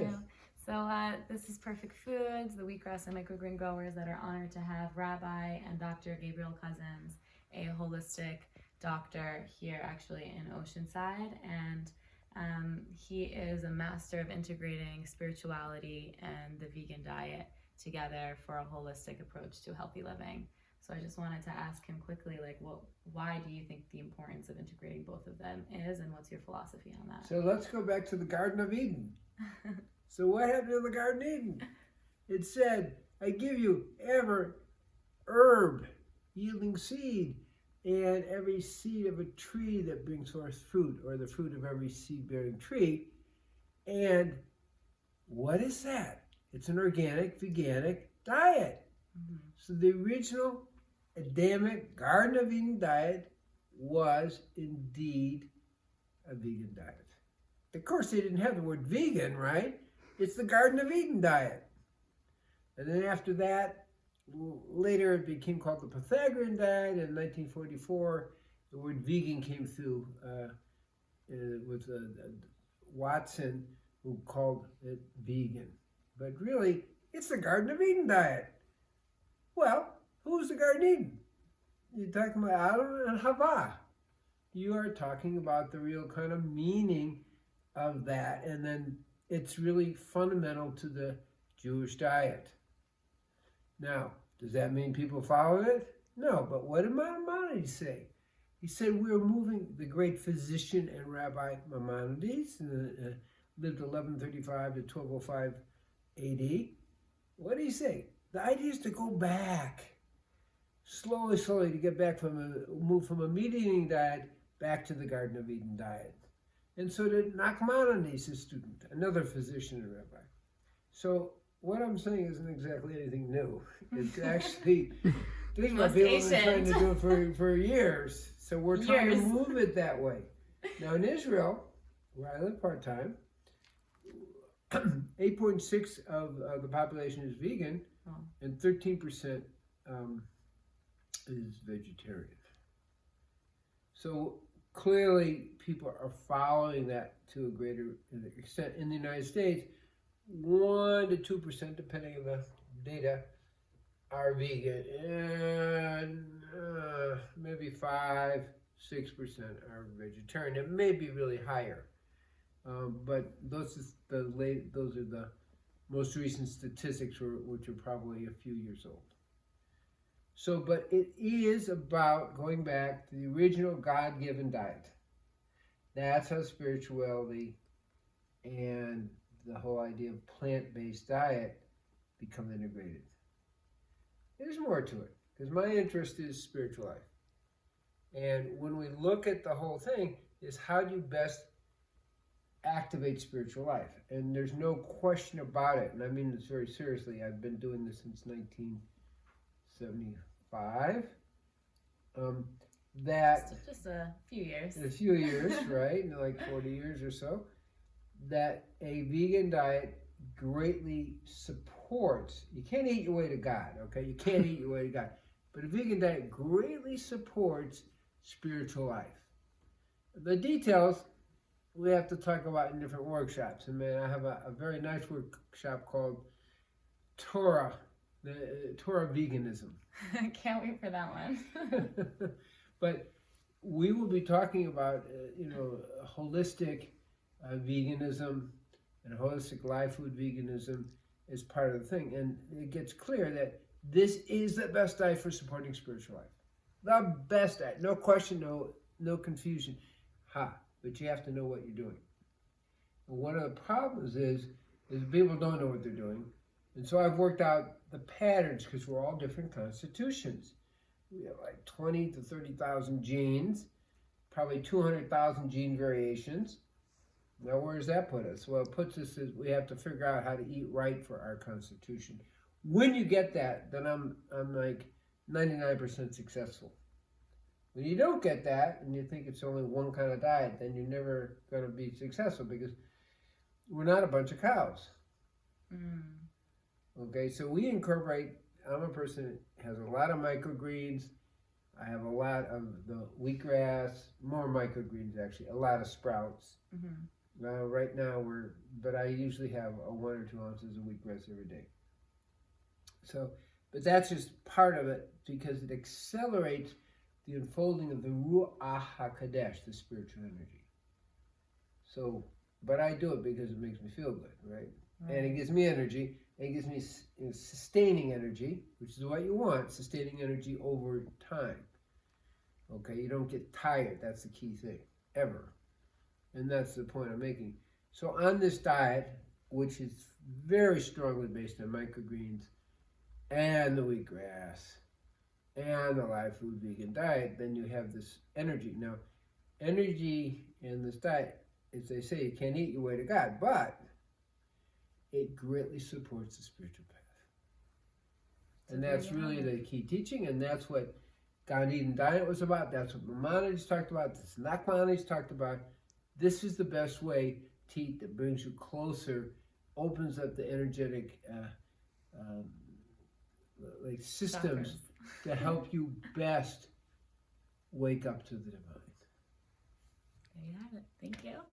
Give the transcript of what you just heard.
Yes. So this is Perfect Foods, the wheatgrass and microgreen growers that are honored to have Rabbi and Dr. Gabriel Cousens, a holistic doctor here actually in Oceanside. And he is a master of integrating spirituality and the vegan diet together for a holistic approach to healthy living. So I just wanted to ask him quickly, like, why do you think the importance of integrating both of them is, and what's your philosophy on that? So let's go back to the Garden of Eden. So what happened in the Garden of Eden? It said, I give you every herb yielding seed, and every seed of a tree that brings forth fruit, or the fruit of every seed-bearing tree. And what is that? It's an organic, veganic diet. Mm-hmm. So the original Adamic Garden of Eden diet was indeed a vegan diet. Of course, they didn't have the word vegan, right? It's the Garden of Eden diet. And then after that, later it became called the Pythagorean diet. In 1944, the word vegan came through with Watson, who called it vegan. But really, it's the Garden of Eden diet. Well, who's the Garden of Eden? You're talking about Adam and Hava. You are talking about the real kind of meaning of that, and then it's really fundamental to the Jewish diet. Now, does that mean people followed it? No, but what did Maimonides say? He said we're moving, the great physician and Rabbi Maimonides, lived 1135 to 1205 AD. What did he say? The idea is to go back, slowly, to get back move from a meat-eating diet back to the Garden of Eden diet. And so did Nachmanides, his student, another physician and rabbi. So what I'm saying isn't exactly anything new. It's actually, things my people have been trying to do it for years. So we're trying to move it that way. Now in Israel, where I live part-time, 8.6% of the population is vegan, and 13% is vegetarian. So clearly people are following that to a greater extent. In the United States, 1% to 2%, depending on the data, are vegan, and maybe 5-6% are vegetarian. It may be really higher, but those are the most recent statistics, which are probably a few years old. So, but it is about going back to the original God-given diet. That's how spirituality and the whole idea of plant-based diet become integrated. There's more to it, because my interest is spiritual life. And when we look at the whole thing, is how do you best activate spiritual life? And there's no question about it, and I mean this very seriously. I've been doing this since 1975. Just a few years. A few years, right? Like 40 years or so. That a vegan diet greatly supports. You can't eat your way to God, okay? You can't eat your way to God. But a vegan diet greatly supports spiritual life. The details we have to talk about in different workshops. And man, I have a very nice workshop called Torah Veganism. Can't wait for that one. But we will be talking about, holistic veganism and holistic live food veganism is part of the thing. And it gets clear that this is the best diet for supporting spiritual life. The best diet, no question, no confusion. But you have to know what you're doing. And one of the problems is people don't know what they're doing. And so I've worked out the patterns, because we're all different constitutions. We have like 20 to 30,000 genes, probably 200,000 gene variations. Now, where does that put us? Well, it puts us as we have to figure out how to eat right for our constitution. When you get that, then I'm like 99% successful. When you don't get that, and you think it's only one kind of diet, then you're never going to be successful, because we're not a bunch of cows. Okay, so we incorporate, I'm a person that has a lot of microgreens. I have a lot of the wheatgrass, more microgreens actually, a lot of sprouts. Right now but I usually have 1 or 2 ounces of wheatgrass every day. So, but that's just part of it because it accelerates the unfolding of the Ruach HaKodesh, the spiritual energy. So, but I do it because it makes me feel good, right? And it gives me energy. And it gives me sustaining energy, which is what you want, sustaining energy over time. Okay, you don't get tired. That's the key thing, ever. And that's the point I'm making. So on this diet, which is very strongly based on microgreens and the wheatgrass and the live food vegan diet, then you have this energy. Now, energy in this diet, as they say, you can't eat your way to God, but it greatly supports the spiritual path. And that's really the key teaching, and that's what God Eden diet was about. That's what Maimonides talked about. That's Nachmanides talked about. This is the best way to eat that brings you closer, opens up the energetic systems to help you best wake up to the divine. There you have it. Thank you.